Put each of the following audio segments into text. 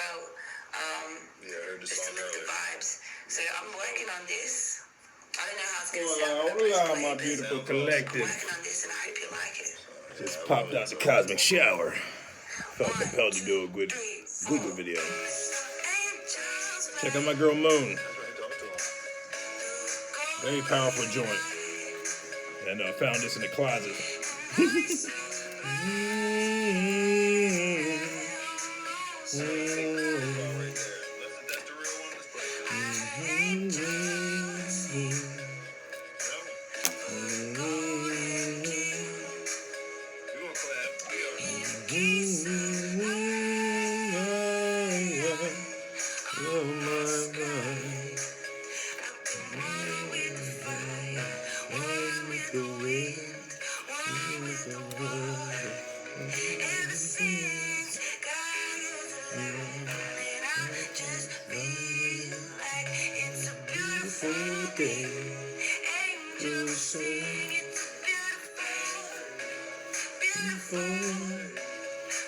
well. Yeah, I heard the Just song to lift the earlier. vibes. So I'm working on this. I don't know how it's going to Hola, sound. hola, my beautiful I'm collective. working on this and I hope you like it. Just popped out the cosmic shower. Felt compelled to do a good Google video. Check out my girl Moon. Very powerful joint. And I found this in the closet.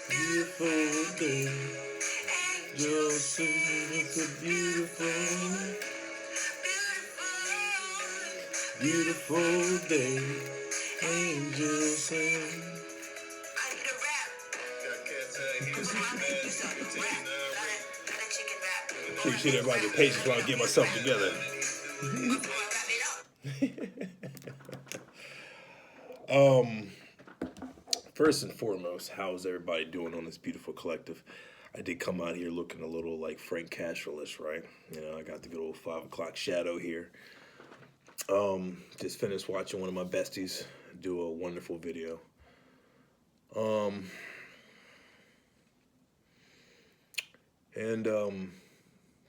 Beautiful day. Just it's a beautiful day. Angels sing. Appreciate everybody's patience while I get myself together. First and foremost, how's everybody doing on this beautiful collective? I did come out here looking a little like Frank Castrolis, right? You know, I got the good old 5 o'clock shadow here. Just finished watching one of my besties do a wonderful video.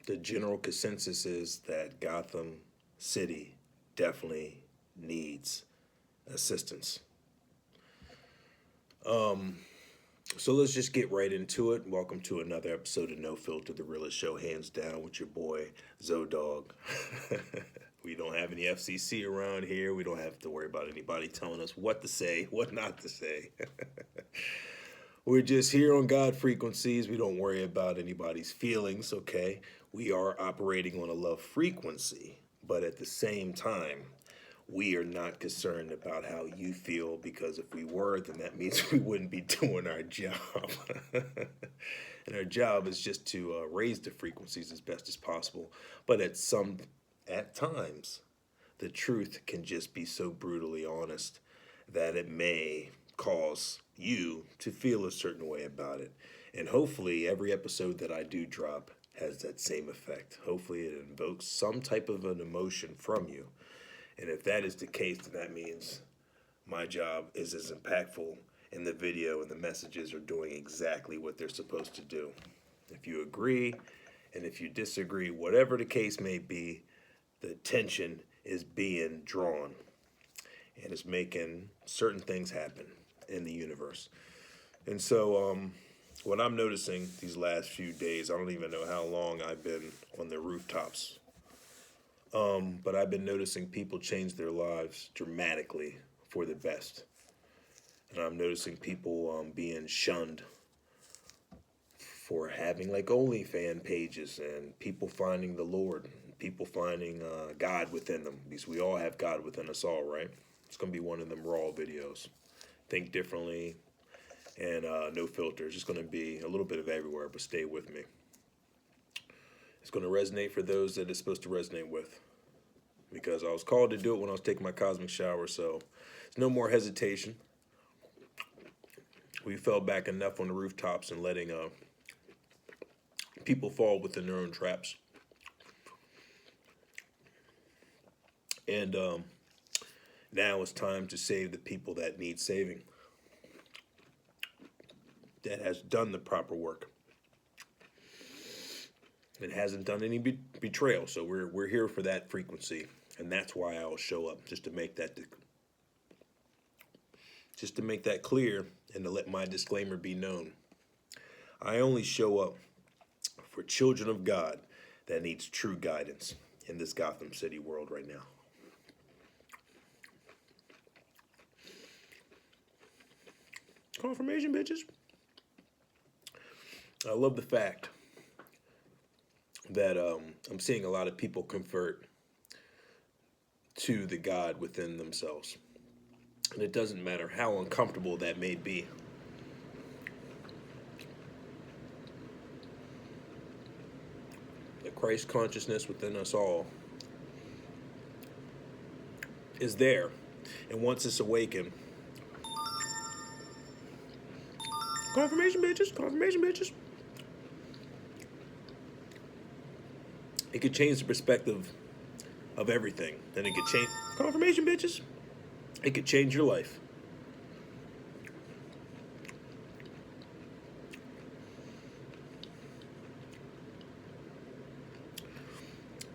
The general consensus is that Gotham City definitely needs assistance. So let's just get right into it. Welcome to another episode of No Filter, the realest show, hands down, with your boy, Zodog. We don't have any FCC around here. We don't have to worry about anybody telling us what to say, what not to say. We're just here on God frequencies. We don't worry about anybody's feelings, okay? We are operating on a love frequency, but at the same time, we are not concerned about how you feel, because if we were, then that means we wouldn't be doing our job. And our job is just to raise the frequencies as best as possible. But at times, the truth can just be so brutally honest that it may cause you to feel a certain way about it. And hopefully every episode that I do drop has that same effect. Hopefully it invokes some type of an emotion from you. And if that is the case, then that means my job is as impactful, and the video and the messages are doing exactly what they're supposed to do. If you agree, and if you disagree, whatever the case may be, the tension is being drawn, and it's making certain things happen in the universe. And so what I'm noticing these last few days, I don't even know how long I've been on the rooftops, but I've been noticing people change their lives dramatically for the best. And I'm noticing people being shunned for having like OnlyFans pages, and people finding the Lord, people finding God within them, because we all have God within us all, right? It's going to be one of them raw videos. Think differently and no filter. It's just going to be a little bit of everywhere, but stay with me. It's going to resonate for those that it's supposed to resonate with, because I was called to do it when I was taking my cosmic shower, so there's no more hesitation. We fell back enough on the rooftops and letting people fall within their own traps. And now it's time to save the people that need saving, that has done the proper work. It hasn't done any betrayal, so we're here for that frequency, and that's why I'll show up, just to make that clear, and to let my disclaimer be known. I only show up for children of God that needs true guidance in this Gotham City world right now. Confirmation, bitches. I love the fact that I'm seeing a lot of people convert to the God within themselves. And it doesn't matter how uncomfortable that may be. The Christ consciousness within us all is there. And once it's awakened, confirmation bitches, confirmation bitches. It could change the perspective of everything. And it could change, confirmation bitches. It could change your life.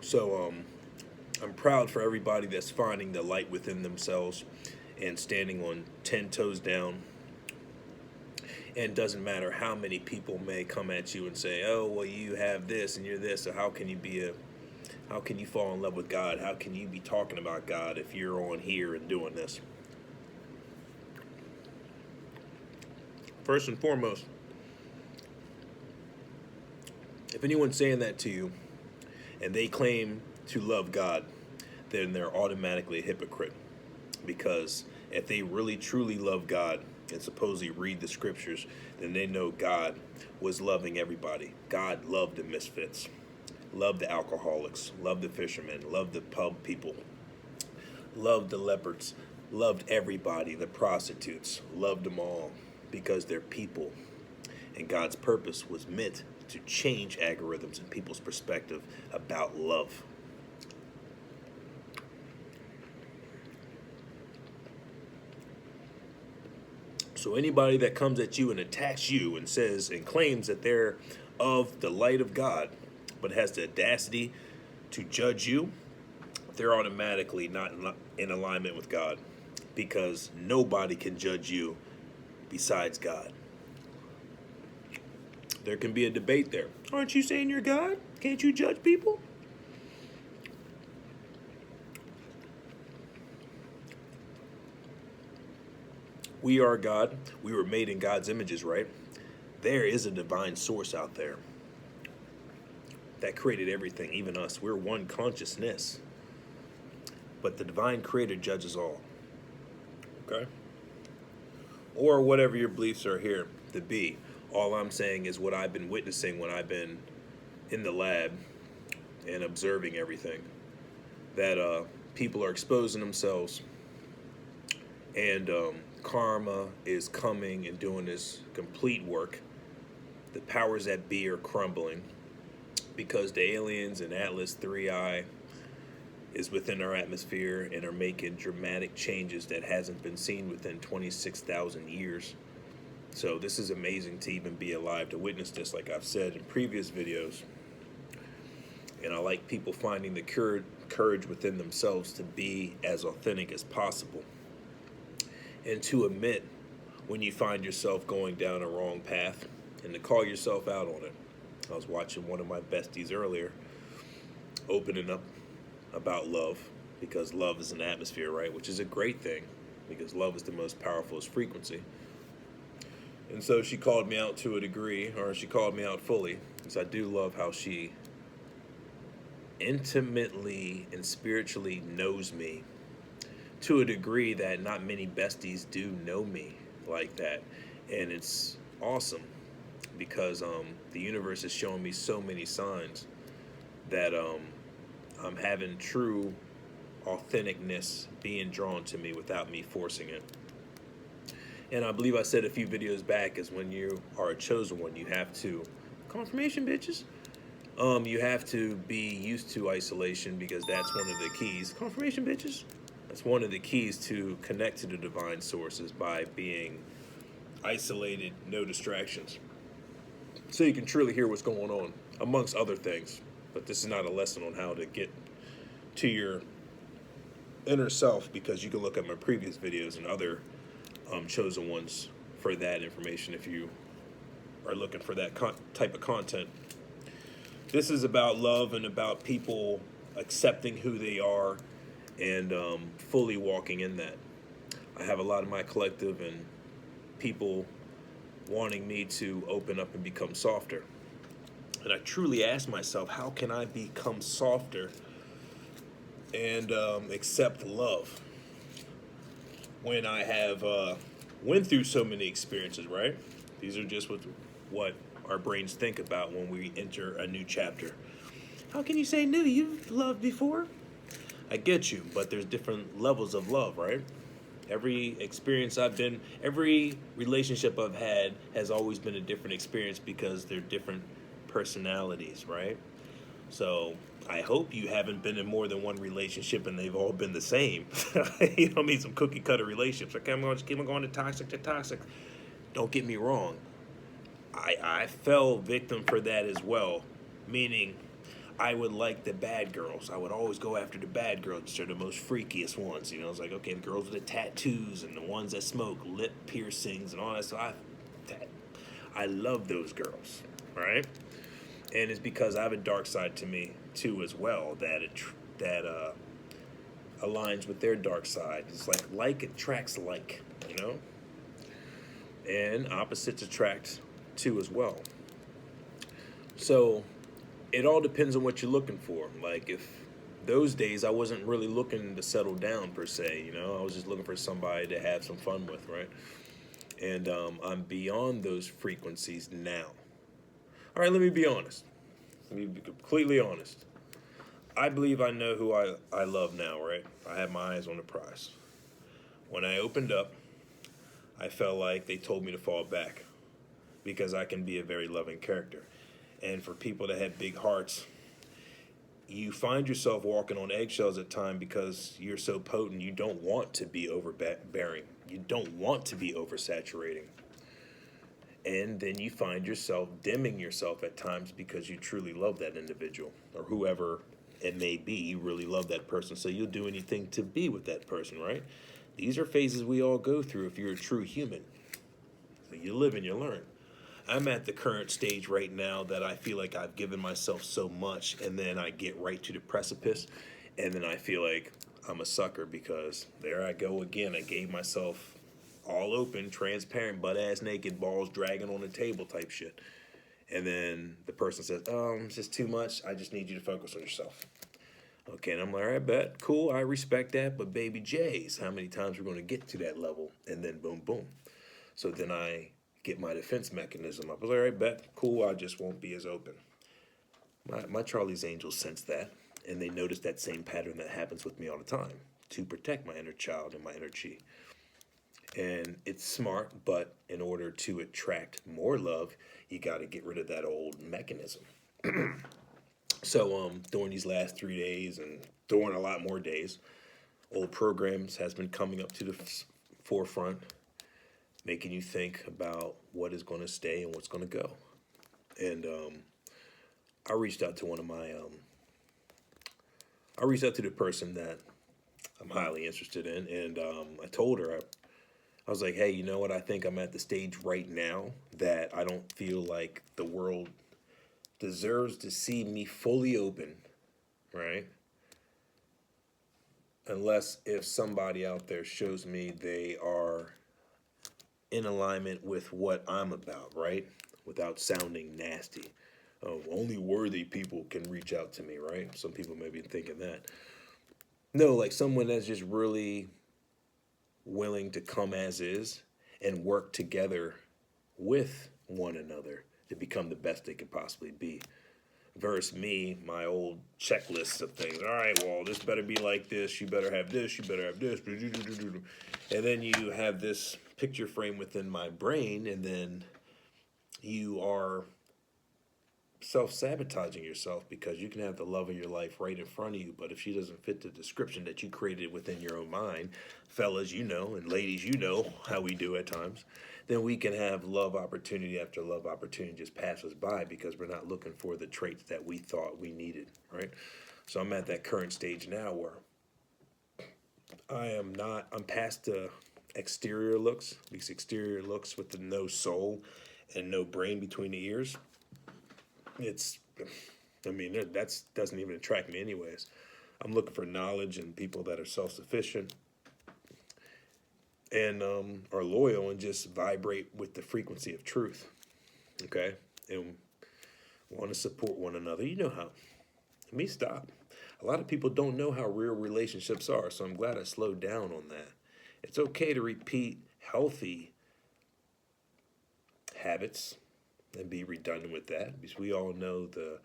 So, I'm proud for everybody that's finding the light within themselves and standing on 10 toes down. And it doesn't matter how many people may come at you and say, oh, well, you have this and you're this, so how can you fall in love with God? How can you be talking about God if you're on here and doing this? First and foremost, if anyone's saying that to you and they claim to love God, then they're automatically a hypocrite. Because if they really truly love God and supposedly read the scriptures, then they know God was loving everybody. God loved the misfits, loved the alcoholics, loved the fishermen, loved the pub people, loved the lepers, loved everybody, the prostitutes, loved them all because they're people. And God's purpose was meant to change algorithms and people's perspective about love. So anybody that comes at you and attacks you and says and claims that they're of the light of God, but has the audacity to judge you, they're automatically not in alignment with God, because nobody can judge you besides God. There can be a debate there. Aren't you saying you're God? Can't you judge people? We are God. We were made in God's images, right? There is a divine source out there that created everything, even us. We're one consciousness. But the divine creator judges all. Okay? Or whatever your beliefs are here to be. All I'm saying is what I've been witnessing when I've been in the lab and observing everything. That people are exposing themselves, and karma is coming and doing this complete work. The powers that be are crumbling because the aliens and Atlas 3I is within our atmosphere and are making dramatic changes that hasn't been seen within 26,000 years. So this is amazing to even be alive to witness this, like I've said in previous videos. And I like people finding the courage within themselves to be as authentic as possible. And to admit when you find yourself going down a wrong path and to call yourself out on it. I was watching one of my besties earlier opening up about love, because love is an atmosphere, right? Which is a great thing, because love is the most powerful frequency. And so she called me out to a degree, or she called me out fully, because I do love how she intimately and spiritually knows me to a degree that not many besties do know me like that. And it's awesome because the universe is showing me so many signs that I'm having true authenticness being drawn to me without me forcing it. And I believe I said a few videos back is when you are a chosen one, you have to, confirmation bitches, you have to be used to isolation, because that's one of the keys. Confirmation bitches. That's one of the keys to connect to the divine sources, by being isolated, no distractions. So you can truly hear what's going on, amongst other things. But this is not a lesson on how to get to your inner self, because you can look at my previous videos and other chosen ones for that information if you are looking for that type of content. This is about love and about people accepting who they are and fully walking in that. I have a lot of my collective and people wanting me to open up and become softer. And I truly ask myself, how can I become softer and accept love when I have went through so many experiences, right? These are just what our brains think about when we enter a new chapter. How can you say new? You've loved before. I get you, but there's different levels of love, right? Every relationship I've had has always been a different experience because they're different personalities, right? So I hope you haven't been in more than one relationship and they've all been the same. You don't mean some cookie cutter relationships. Okay, I'm going to keep on going to toxic to toxic. Don't get me wrong. I fell victim for that as well, meaning I would like the bad girls. I would always go after the bad girls. They're the most freakiest ones. You know, it's like, okay, the girls with the tattoos and the ones that smoke lip piercings and all that. So I love those girls, right? And it's because I have a dark side to me too as well that aligns with their dark side. It's like attracts like, you know, and opposites attract too as well. So it all depends on what you're looking for. Like if those days I wasn't really looking to settle down per se, you know, I was just looking for somebody to have some fun with, right? And I'm beyond those frequencies now. All right, let me be honest. Let me be completely honest. I believe I know who I love now, right? I have my eyes on the prize. When I opened up, I felt like they told me to fall back because I can be a very loving character. And for people that have big hearts, you find yourself walking on eggshells at times because you're so potent. You don't want to be overbearing. You don't want to be oversaturating. And then you find yourself dimming yourself at times because you truly love that individual or whoever it may be. You really love that person, so you'll do anything to be with that person, right? These are phases we all go through if you're a true human. So you live and you learn. I'm at the current stage right now that I feel like I've given myself so much, and then I get right to the precipice, and then I feel like I'm a sucker because there I go again. I gave myself all open, transparent, butt ass naked, balls dragging on the table type shit. And then the person says, it's just too much. I just need you to focus on yourself. Okay, and I'm like, all right, bet, cool, I respect that, but baby J's, how many times we're going to get to that level? And then boom, boom. So then I get my defense mechanism up. I was like, all right, bet, cool, I just won't be as open. My Charlie's Angels sense that, and they notice that same pattern that happens with me all the time to protect my inner child and my inner chi. And it's smart, but in order to attract more love, you got to get rid of that old mechanism. So during these last 3 days and during a lot more days, old programs has been coming up to the forefront, making you think about what is going to stay and what's going to go. And I reached out to I reached out to the person that I'm highly interested in, and I told her, I was like, hey, you know what? I think I'm at the stage right now that I don't feel like the world deserves to see me fully open, right? Unless if somebody out there shows me they are in alignment with what I'm about, right? Without sounding nasty. Oh, only worthy people can reach out to me, right? Some people may be thinking that. No, like someone that's just really willing to come as is and work together with one another to become the best they could possibly be. Versus me, my old checklists of things. All right, well, this better be like this. You better have this. You better have this. And then you have this picture frame within my brain, and then you are self-sabotaging yourself because you can have the love of your life right in front of you, but if she doesn't fit the description that you created within your own mind, fellas, you know, and ladies, you know how we do at times, then we can have love opportunity after love opportunity just pass us by because we're not looking for the traits that we thought we needed, right? So I'm at that current stage now where I'm past the exterior looks, these exterior looks with the no soul and no brain between the ears. That's doesn't even attract me anyways. I'm looking for knowledge and people that are self-sufficient and are loyal and just vibrate with the frequency of truth. Okay? And want to support one another. You know how. Let me stop. A lot of people don't know how real relationships are, so I'm glad I slowed down on that. It's okay to repeat healthy habits and be redundant with that, because we all know the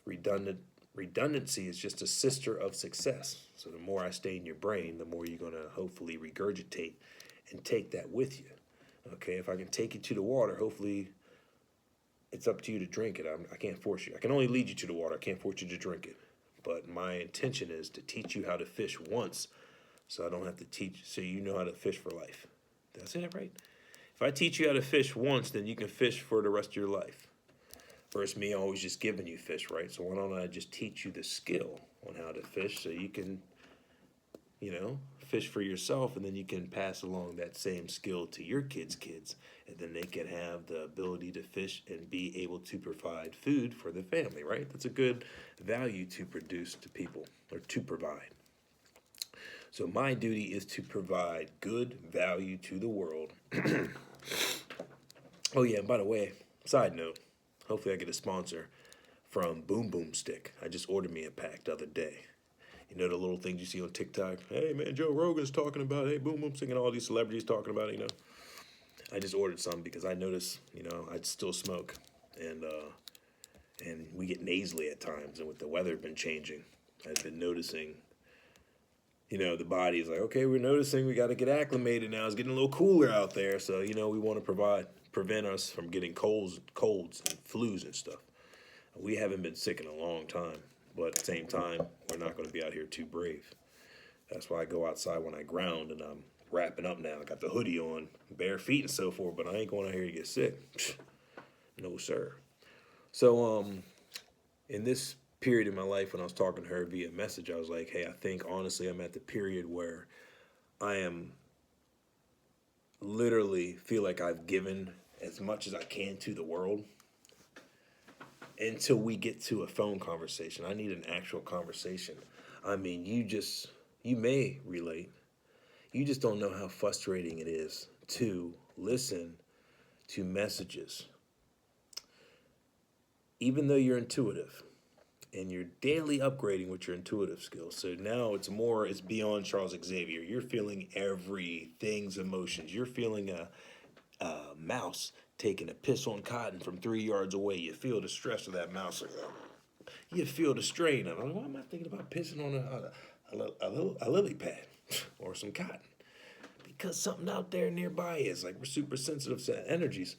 redundancy is just a sister of success. So the more I stay in your brain, the more you're going to hopefully regurgitate and take that with you. Okay, if I can take you to the water, hopefully it's up to you to drink it. I can't force you. I can only lead you to the water. I can't force you to drink it. But my intention is to teach you how to fish once, so I don't have to teach, so you know how to fish for life. Did I say that right? If I teach you how to fish once, then you can fish for the rest of your life. Versus me always just giving you fish, right? So why don't I just teach you the skill on how to fish, so you can, fish for yourself, and then you can pass along that same skill to your kids' kids, and then they can have the ability to fish and be able to provide food for the family, right? That's a good value to produce to people, or to provide. So my duty is to provide good value to the world. Oh yeah, and by the way, side note, hopefully I get a sponsor from Boom Boom Stick. I just ordered me a pack the other day. You know the little things you see on TikTok? Hey man, Joe Rogan's talking about, hey, Boom Boom Stick, and all these celebrities talking about it, I just ordered some because I noticed, I'd still smoke, and we get nasally at times, and with the weather been changing, I've been noticing, the body is like, okay, we're noticing we got to get acclimated now. It's getting a little cooler out there, so we want to prevent us from getting colds and flus and stuff. We haven't been sick in a long time, but at the same time, we're not going to be out here too brave. That's why I go outside when I ground, and I'm wrapping up now. I got the hoodie on, bare feet and so forth, but I ain't going out here to get sick. No, sir. So, in this period in my life when I was talking to her via message, I was like, hey, I think honestly I'm at the period where I am literally feel like I've given as much as I can to the world until we get to a phone conversation. I need an actual conversation. I mean, you may relate. You just don't know how frustrating it is to listen to messages. Even though you're intuitive and you're daily upgrading with your intuitive skills. So now it's beyond Charles Xavier. You're feeling everything's emotions. You're feeling a mouse taking a piss on cotton from 3 yards away. You feel the stress of that mouse. You feel the strain of it. Why am I thinking about pissing on a lily pad or some cotton? Because something out there nearby is like, we're super sensitive to energies.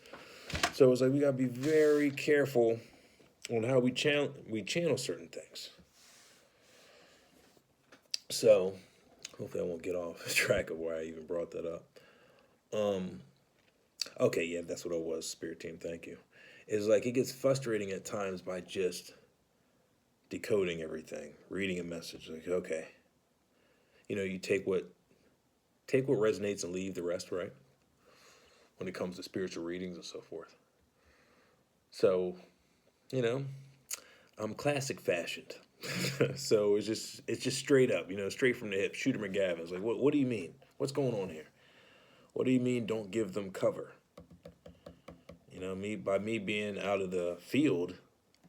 So it's like we gotta be very careful on how we channel certain things. So hopefully I won't get off track of why I even brought that up. Okay, yeah, that's what it was, Spirit Team, thank you. It's like it gets frustrating at times by just decoding everything, reading a message, like, okay. You take what resonates and leave the rest, right? When it comes to spiritual readings and so forth. So, I'm classic fashioned. So it's just straight up, straight from the hip, Shooter McGavin. It's like, what do you mean? What's going on here? What do you mean don't give them cover? By me being out of the field,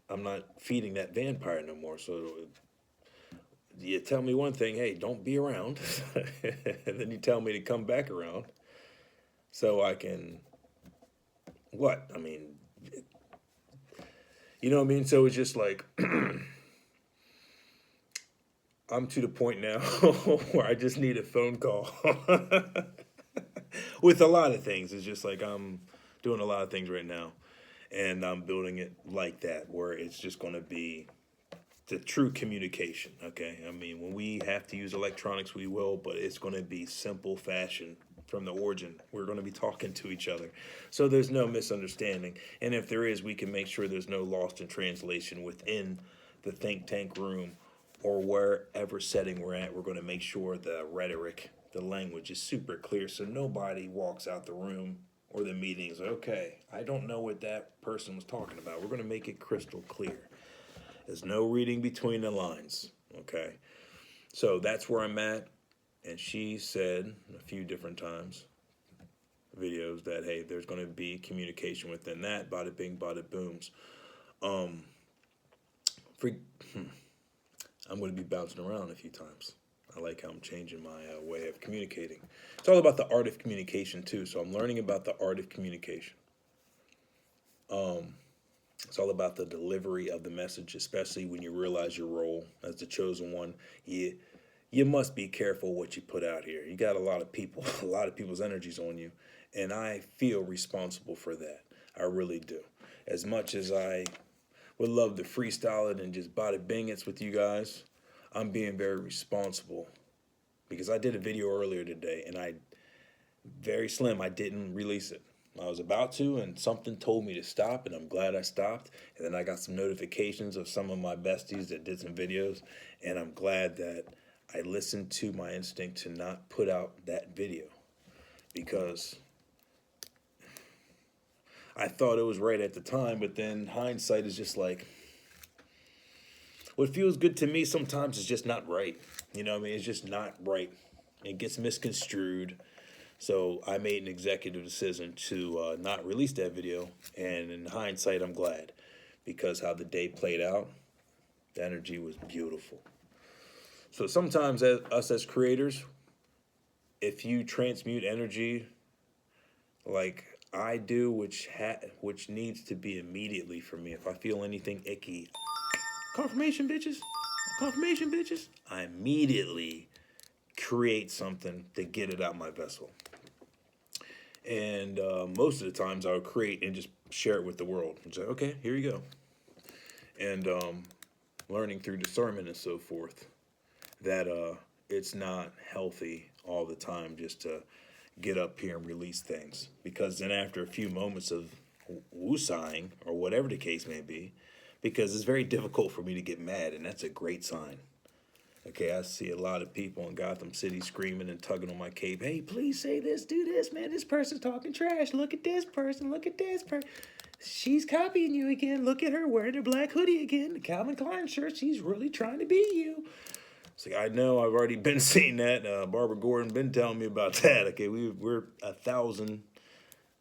I'm not feeding that vampire no more. So you tell me one thing, hey, don't be around. And then you tell me to come back around so I can, what? I mean, you know what I mean? So it's just like, I'm to the point now where I just need a phone call. With a lot of things. It's just like I'm doing a lot of things right now. And I'm building it like that, where it's just going to be the true communication, okay? I mean, when we have to use electronics, we will, but it's going to be simple fashion from the origin. We're going to be talking to each other. So there's no misunderstanding. And if there is, we can make sure there's no lost in translation within the think tank room or wherever setting we're at. We're going to make sure the rhetoric, the language is super clear so nobody walks out the room or the meetings, okay, I don't know what that person was talking about. We're going to make it crystal clear. There's no reading between the lines, okay? So that's where I'm at. And she said a few different times, videos, that, hey, there's going to be communication within that, bada bing, bada booms. I'm going to be bouncing around a few times. I like how I'm changing my way of communicating. It's all about the art of communication too. So I'm learning about the art of communication. It's all about the delivery of the message, especially when you realize your role as the chosen one. You must be careful what you put out here. You got a lot of people, a lot of people's energies on you, and I feel responsible for that. I really do. As much as I would love to freestyle it and just bada bing it with you guys, I'm being very responsible because I did a video earlier today and I didn't release it. I was about to, and something told me to stop, and I'm glad I stopped. And then I got some notifications of some of my besties that did some videos, and I'm glad that I listened to my instinct to not put out that video because I thought it was right at the time, but then hindsight is just like, what feels good to me sometimes is just not right. You know what I mean? It's just not right. It gets misconstrued. So I made an executive decision to not release that video. And in hindsight, I'm glad because how the day played out, the energy was beautiful. So sometimes us as creators, if you transmute energy like I do, which needs to be immediately for me, if I feel anything icky, confirmation bitches, I immediately create something to get it out my vessel. And most of the times I'll create and just share it with the world. And say, okay, here you go. And learning through discernment and so forth that it's not healthy all the time just to get up here and release things. Because then after a few moments of woosahing or whatever the case may be, because it's very difficult for me to get mad, and that's a great sign. Okay, I see a lot of people in Gotham City screaming and tugging on my cape. Hey, please say this, do this, man. This person's talking trash. Look at this person. Look at this person. She's copying you again. Look at her wearing a black hoodie again. The Calvin Klein shirt. She's really trying to be you. It's like, I know. I've already been seeing that. Barbara Gordon been telling me about that. Okay, we're 1,000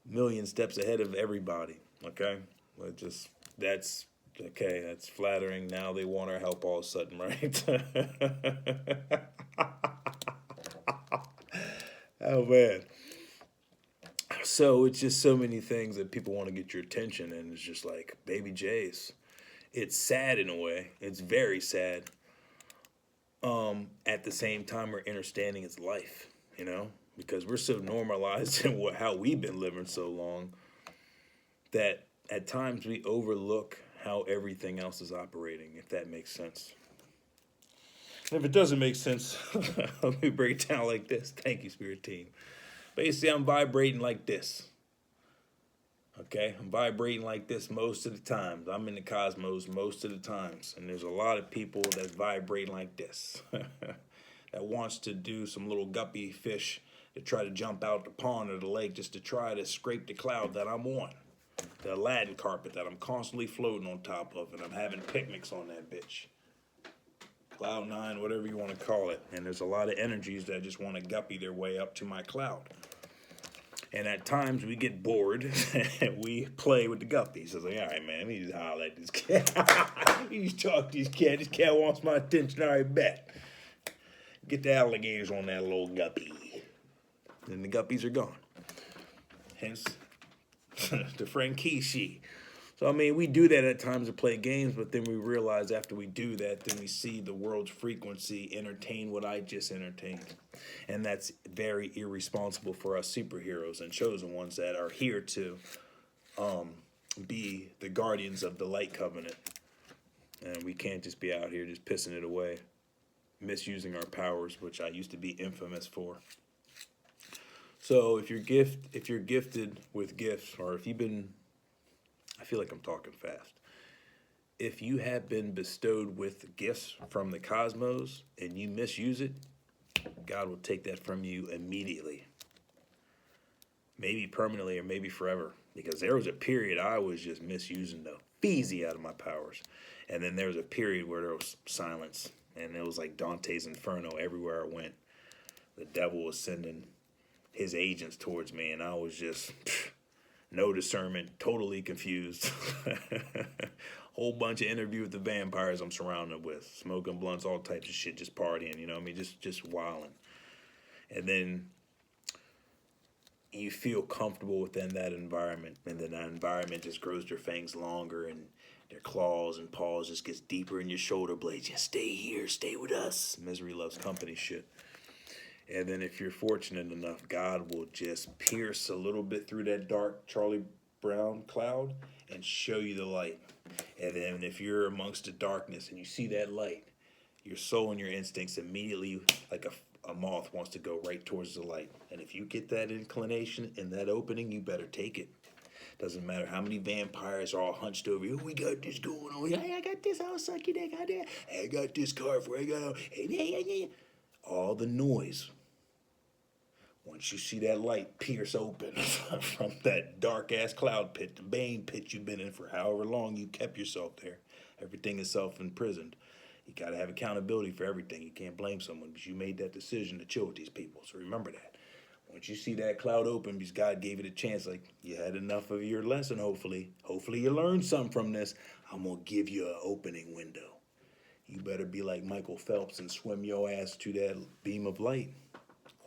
million steps ahead of everybody. Okay, that's. Okay, that's flattering. Now they want our help all of a sudden, right? Oh, man. So it's just so many things that people want to get your attention, and it's just like, baby J's. It's sad in a way. It's very sad. At the same time, we're understanding it's life, you know? Because we're so normalized in how we've been living so long that at times we overlook how everything else is operating, if that makes sense. And if it doesn't make sense, let me break it down like this. Thank you, Spirit Team. Basically, I'm vibrating like this. Okay? I'm vibrating like this most of the times. I'm in the cosmos most of the times. And there's a lot of people that's vibrating like this. That wants to do some little guppy fish to try to jump out the pond or the lake just to try to scrape the cloud that I'm on. The Aladdin carpet that I'm constantly floating on top of, and I'm having picnics on that bitch. Cloud 9, whatever you want to call it. And there's a lot of energies that just want to guppy their way up to my cloud. And at times we get bored and we play with the guppies. I was like, all right, man, let me just holler at this cat. Let me just talk to this cat. This cat wants my attention. All right, bet. Get the alligators on that little guppy. And the guppies are gone. Hence the Frankishi. So, I mean, we do that at times to play games, but then we realize after we do that, then we see the world's frequency entertain what I just entertained. And that's very irresponsible for us superheroes and chosen ones that are here to be the guardians of the light covenant. And we can't just be out here just pissing it away, misusing our powers, which I used to be infamous for. So if you're gifted with gifts, or if you've been, I feel like I'm talking fast. If you have been bestowed with gifts from the cosmos and you misuse it, God will take that from you immediately. Maybe permanently or maybe forever. Because there was a period I was just misusing the feezy out of my powers. And then there was a period where there was silence. And it was like Dante's Inferno everywhere I went. The devil was sending his agents towards me, and I was just no discernment, totally confused. whole bunch of Interview with the Vampires I'm surrounded with, smoking blunts, all types of shit, just partying, you know what I mean? Just wilding. And then you feel comfortable within that environment, and then that environment just grows their fangs longer, and their claws and paws just gets deeper in your shoulder blades. Just stay here, stay with us. Misery loves company shit. And then if you're fortunate enough, God will just pierce a little bit through that dark Charlie Brown cloud and show you the light. And then if you're amongst the darkness and you see that light, your soul and your instincts immediately, like a moth, wants to go right towards the light. And if you get that inclination in that opening, you better take it. Doesn't matter how many vampires are all hunched over you. Oh, we got this going on. Hey, I got this. I'll suck your dick. I got this car for you. Hey. All the noise. Once you see that light pierce open from that dark-ass cloud pit, the Bane pit you've been in for however long you kept yourself there, everything is self-imprisoned. You got to have accountability for everything. You can't blame someone because you made that decision to chill with these people. So remember that. Once you see that cloud open because God gave it a chance, like you had enough of your lesson, hopefully. Hopefully you learned something from this. I'm going to give you an opening window. You better be like Michael Phelps and swim your ass to that beam of light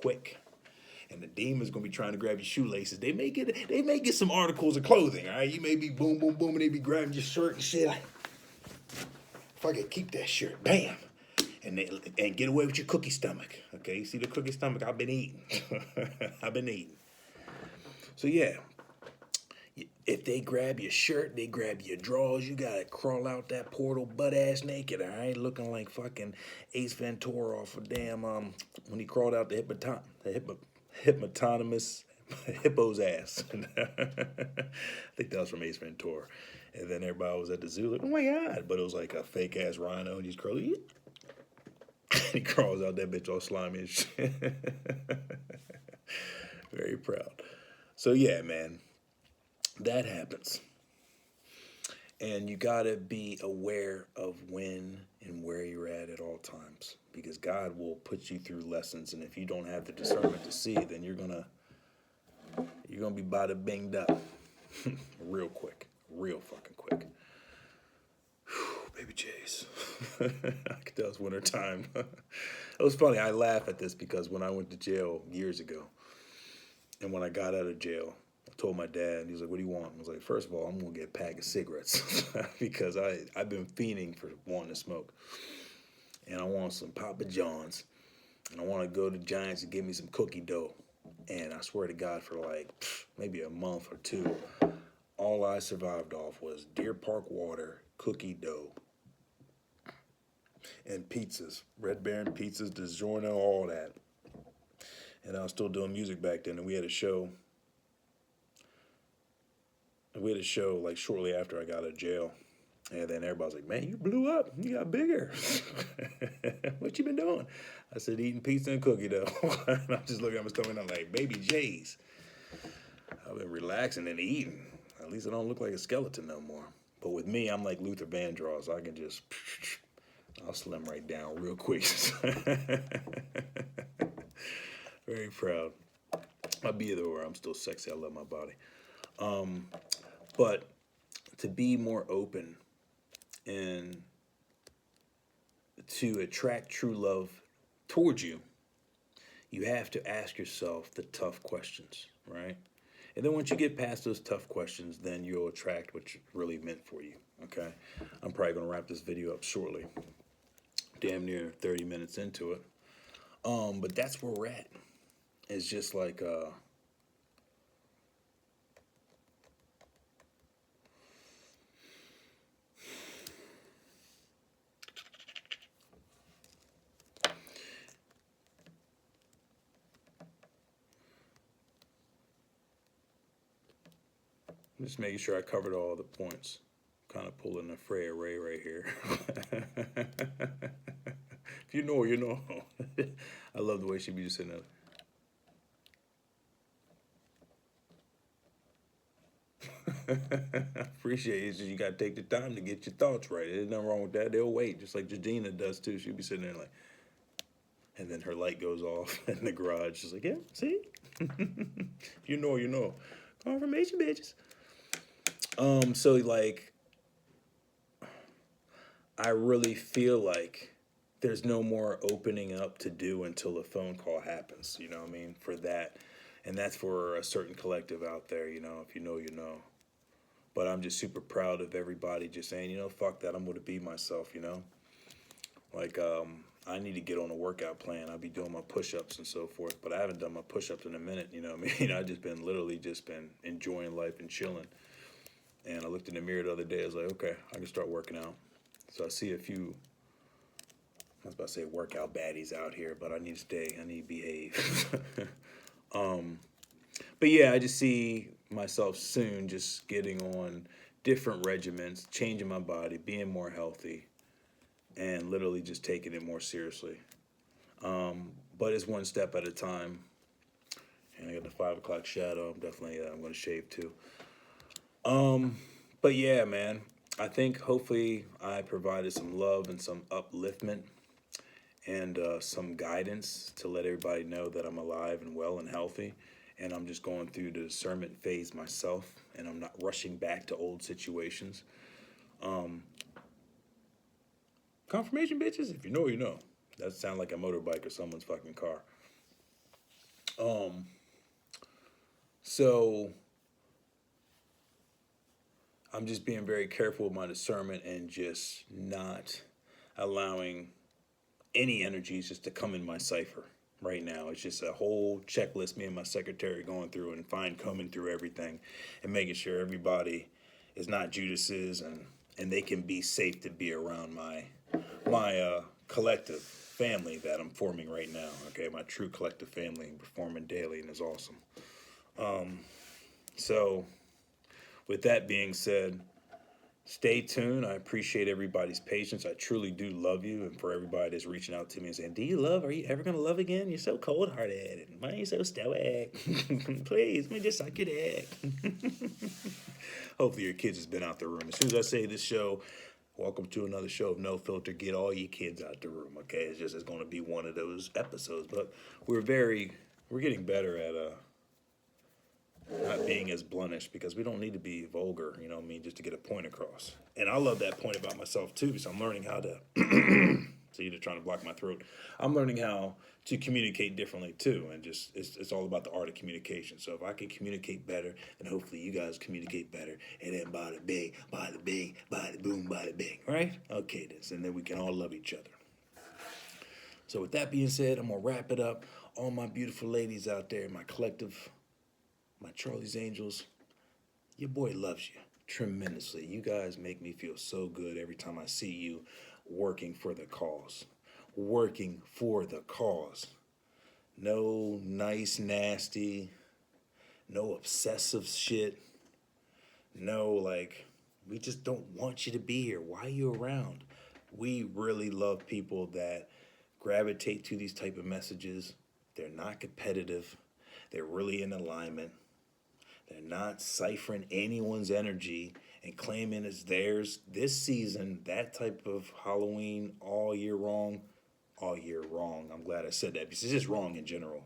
quick. And the demon's gonna be trying to grab your shoelaces. They may get some articles of clothing, all right? You may be boom, boom, boom, and they be grabbing your shirt and shit. Like, if I could keep that shirt, bam. And get away with your cookie stomach, okay? You see the cookie stomach? I've been eating. I've been eating. So yeah, if they grab your shirt, they grab your drawers, you gotta crawl out that portal butt-ass naked, all right? Looking like fucking Ace Ventura off of damn, when he crawled out the hippopotamus hippo's ass. I think that was from Ace Ventura. And then everybody was at the zoo like, oh my God. But it was like a fake ass rhino and he's curly. He crawls out that bitch all slimy and shit. Very proud. So yeah, man, that happens. And you gotta be aware of when and where you're at all times, because God will put you through lessons, and if you don't have the discernment to see, then you're gonna be bada binged up real quick, real fucking quick. Whew, baby J's. I could tell it's winter time. It was funny. I laugh at this because when I went to jail years ago, and when I got out of jail, I told my dad, and he was like, what do you want? I was like, first of all, I'm going to get a pack of cigarettes because I've been fiending for wanting to smoke. And I want some Papa John's. And I want to go to Giants and get me some cookie dough. And I swear to God, for like maybe a month or two, all I survived off was Deer Park water, cookie dough, and pizzas. Red Baron pizzas, DiGiorno, all that. And I was still doing music back then, and we had a show. Like shortly after I got out of jail. And then everybody was like, man, you blew up. You got bigger. What you been doing? I said, eating pizza and cookie dough. And I'm just looking at my stomach and I'm like, baby J's. I've been relaxing and eating. At least I don't look like a skeleton no more. But with me, I'm like Luther Vandross. I can just, I'll slim right down real quick. Very proud. I'll be either or. I'm still sexy. I love my body. But to be more open and to attract true love towards you, you have to ask yourself the tough questions, right? And then once you get past those tough questions, then you'll attract what's really meant for you, okay? I'm probably going to wrap this video up shortly. Damn near 30 minutes into it. But that's where we're at. It's just like, just making sure I covered all the points. Kind of pulling a Freya Ray right here. If you know, you know. I love the way she be just sitting there. I appreciate it. It's just you got to take the time to get your thoughts right. There's nothing wrong with that. They'll wait, just like Jadina does too. She'll be sitting there like, and then her light goes off in the garage. She's like, yeah, see? You know, you know. Confirmation, bitches. So like, I really feel like there's no more opening up to do until a phone call happens. You know what I mean? For that. And that's for a certain collective out there, you know, if you know, you know. But I'm just super proud of everybody just saying, you know, fuck that, I'm going to be myself, you know? Like, I need to get on a workout plan. I'll be doing my push-ups and so forth, but I haven't done my push-ups in a minute, you know what I mean? I've just been enjoying life and chilling. And I looked in the mirror the other day, I was like, okay, I can start working out. So I see a few, I was about to say workout baddies out here, but I need to behave. But yeah, I just see myself soon just getting on different regimens, changing my body, being more healthy, and literally just taking it more seriously. But it's one step at a time. And I got the 5 o'clock shadow. I'm definitely I'm going to shave too. But yeah, man, I think hopefully I provided some love and some upliftment and some guidance to let everybody know that I'm alive and well and healthy. And I'm just going through the discernment phase myself, and I'm not rushing back to old situations. Confirmation, bitches. If you know, you know. That sounds like a motorbike or someone's fucking car. So I'm just being very careful with my discernment and just not allowing any energies just to come in my cipher right now. It's just a whole checklist, me and my secretary going through and combing through everything and making sure everybody is not Judas's and they can be safe to be around my collective family that I'm forming right now. Okay, my true collective family, performing daily, and is awesome. So with that being said, stay tuned. I appreciate everybody's patience. I truly do love you. And for everybody that's reaching out to me and saying, do you love? Are you ever going to love again? You're so cold-hearted. Why are you so stoic? Please, let me just suck your dick. Hopefully your kids has been out the room. As soon as I say this show, welcome to another show of No Filter. Get all your kids out the room, okay? It's going to be one of those episodes. But we're getting better at not being as bluntish, because we don't need to be vulgar, you know what I mean, just to get a point across. And I love that point about myself too, so I'm learning how to so you're trying to block my throat. I'm learning how to communicate differently too, and just it's all about the art of communication. So if I can communicate better, then hopefully you guys communicate better, and then bada bing, bada bing, bada boom, bada bing, right? Okay, and then we can all love each other. So with that being said, I'm gonna wrap it up. All my beautiful ladies out there, my collective, my Charlie's Angels, your boy loves you tremendously. You guys make me feel so good every time I see you working for the cause. Working for the cause. No nice, nasty, no obsessive shit. No, like, we just don't want you to be here. Why are you around? We really love people that gravitate to these type of messages. They're not competitive. They're really in alignment. They're not ciphering anyone's energy and claiming it's theirs. This season, that type of Halloween all year wrong. I'm glad I said that because it's just wrong in general.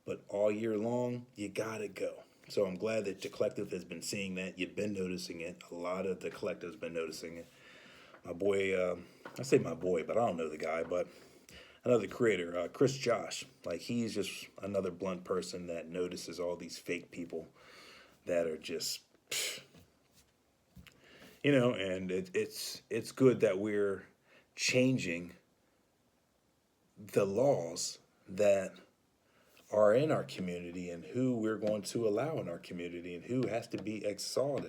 But all year long, you gotta go. So I'm glad that the collective has been seeing that. You've been noticing it. A lot of the collective has been noticing it. My boy, I say my boy, but I don't know the guy, but another creator, Chris Josh. Like, he's just another blunt person that notices all these fake people that are just, you know, and it's good that we're changing the laws that are in our community and who we're going to allow in our community and who has to be exiled.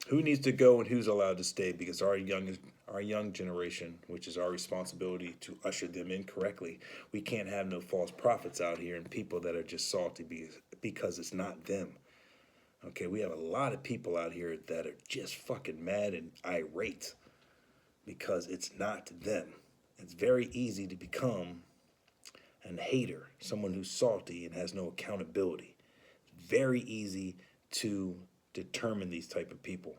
Who needs to go and who's allowed to stay, because our young generation, which is our responsibility to usher them in correctly. We can't have no false prophets out here and people that are just salty because it's not them. Okay, we have a lot of people out here that are just fucking mad and irate because it's not them. It's very easy to become a hater, someone who's salty and has no accountability. It's very easy to determine these type of people.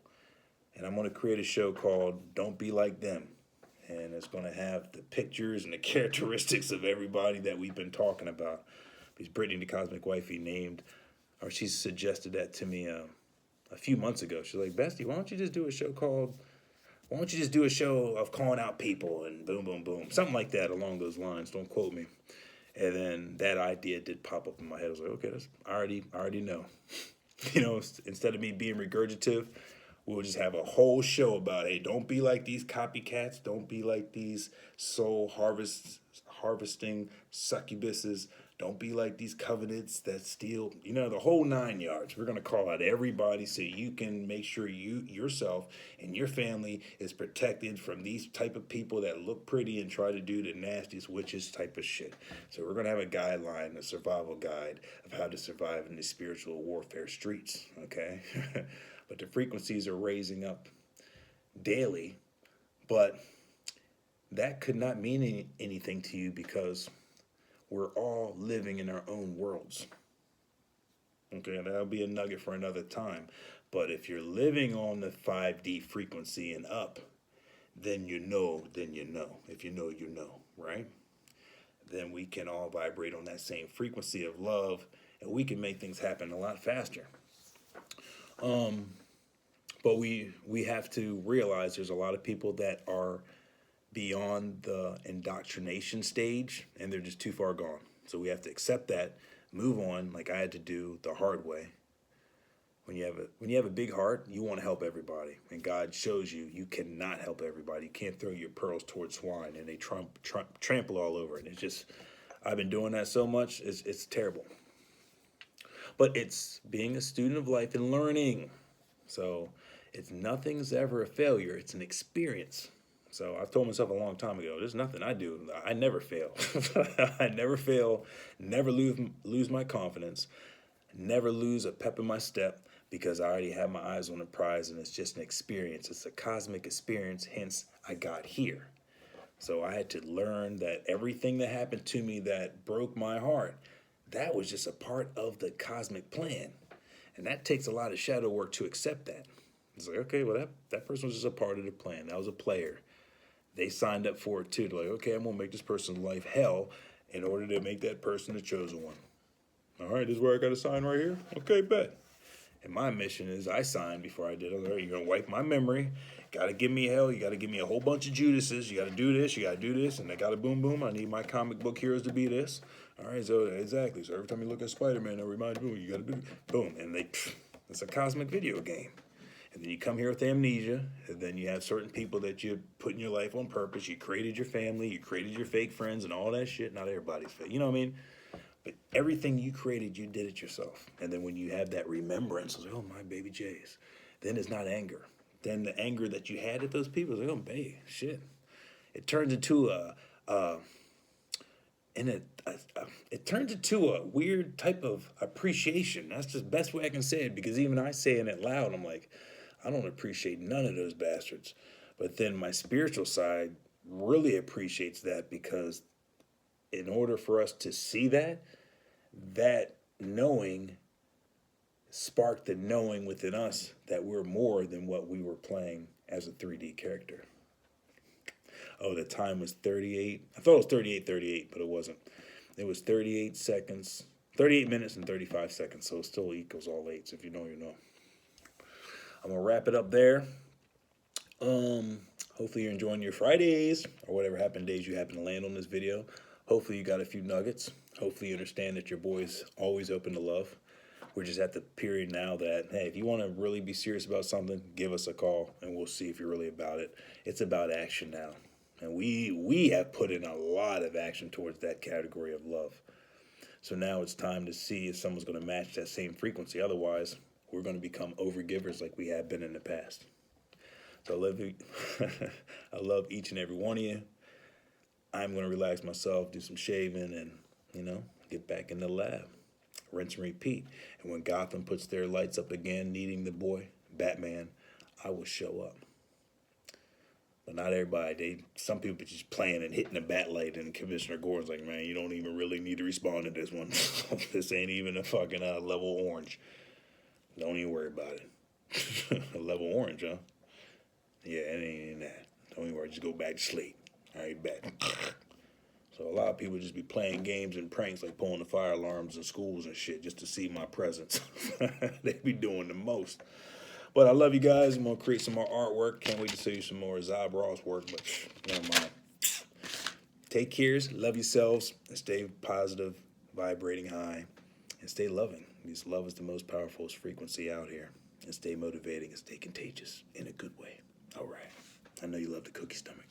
And I'm going to create a show called Don't Be Like Them. And it's going to have the pictures and the characteristics of everybody that we've been talking about. Because Brittany, the Cosmic Wifey, she suggested that to me a a few months ago. She's like, Bestie, why don't you just do a show called, why don't you just do a show of calling out people and boom, boom, boom. Something like that along those lines. Don't quote me. And then that idea did pop up in my head. I was like, okay, I already know. Instead of me being regurgitative, we'll just have a whole show about, hey, don't be like these copycats. Don't be like these soul harvesting succubuses. Don't be like these covenants that steal, the whole 9 yards. We're going to call out everybody so you can make sure yourself and your family is protected from these type of people that look pretty and try to do the nastiest witches type of shit. So we're going to have a guideline, a survival guide of how to survive in the spiritual warfare streets, okay? But the frequencies are raising up daily, but that could not mean anything to you because we're all living in our own worlds. Okay, that'll be a nugget for another time. But if you're living on the 5D frequency and up, then you know. If you know, right? Then we can all vibrate on that same frequency of love, and we can make things happen a lot faster. But we have to realize there's a lot of people that are beyond the indoctrination stage, and they're just too far gone. So we have to accept that, move on, like I had to do the hard way. When you have a big heart, you want to help everybody, and God shows you cannot help everybody. You can't throw your pearls towards swine, and they trample all over it. It's just, I've been doing that so much, it's terrible. But it's being a student of life and learning. So nothing's ever a failure. It's an experience. So I've told myself a long time ago, there's nothing I do. I never fail. I never fail, never lose my confidence, never lose a pep in my step because I already have my eyes on the prize and it's just an experience. It's a cosmic experience, hence I got here. So I had to learn that everything that happened to me that broke my heart, that was just a part of the cosmic plan. And that takes a lot of shadow work to accept that. It's like, okay, well, that person was just a part of the plan. That was a player. They signed up for it too. They're like, okay, I'm going to make this person's life hell in order to make that person the chosen one. All right, this is where I got to sign right here? Okay, bet. And my mission is I signed before I did it. All right, you're going to wipe my memory. Got to give me hell. You got to give me a whole bunch of Judases. You got to do this. You got to do this. And I got to boom, boom. I need my comic book heroes to be this. All right, so exactly. So every time you look at Spider-Man, it reminds you, you got to do boom. And it's a cosmic video game. And then you come here with amnesia, and then you have certain people that you put in your life on purpose. You created your family, you created your fake friends, and all that shit. Not everybody's fake, you know what I mean? But everything you created, you did it yourself. And then when you have that remembrance, it's like, oh, my baby Jays. Then it's not anger. Then the anger that you had at those people is like, oh, babe, shit. It turns into it turns into a weird type of appreciation. That's the best way I can say it, because even I saying it loud, I'm like, I don't appreciate none of those bastards. But then my spiritual side really appreciates that, because in order for us to see that knowing sparked the knowing within us that we're more than what we were playing as a 3D character. Oh, the time was 38. I thought it was 38, but it wasn't. It was 38 minutes and 35 seconds, so it still equals all eights. If you know, you know. I'm going to wrap it up there. Hopefully you're enjoying your Fridays or whatever happened days you happen to land on this video. Hopefully you got a few nuggets. Hopefully you understand that your boy's always open to love. We're just at the period now that, hey, if you want to really be serious about something, give us a call and we'll see if you're really about it. It's about action now. And we have put in a lot of action towards that category of love. So now it's time to see if someone's going to match that same frequency. Otherwise, we're going to become overgivers like we have been in the past. So I love you. I love each and every one of you. I'm going to relax myself, do some shaving, and, get back in the lab. Rinse and repeat. And when Gotham puts their lights up again, needing the boy, Batman, I will show up. But not everybody. Some people just playing and hitting the bat light, and Commissioner Gordon's like, man, you don't even really need to respond to this one. This ain't even a fucking level orange. Don't even worry about it. A level orange, huh? Yeah, it ain't in that. Don't even worry. Just go back to sleep. All right, back. So a lot of people just be playing games and pranks, like pulling the fire alarms in schools and shit just to see my presence. They be doing the most. But I love you guys. I'm going to create some more artwork. Can't wait to see you some more Zob Ross work, but never mind. Take cares. Love yourselves. And stay positive, vibrating high. And stay loving. Because love is the most powerful frequency out here. And stay motivating and stay contagious in a good way. All right. I know you love the cookie stomach.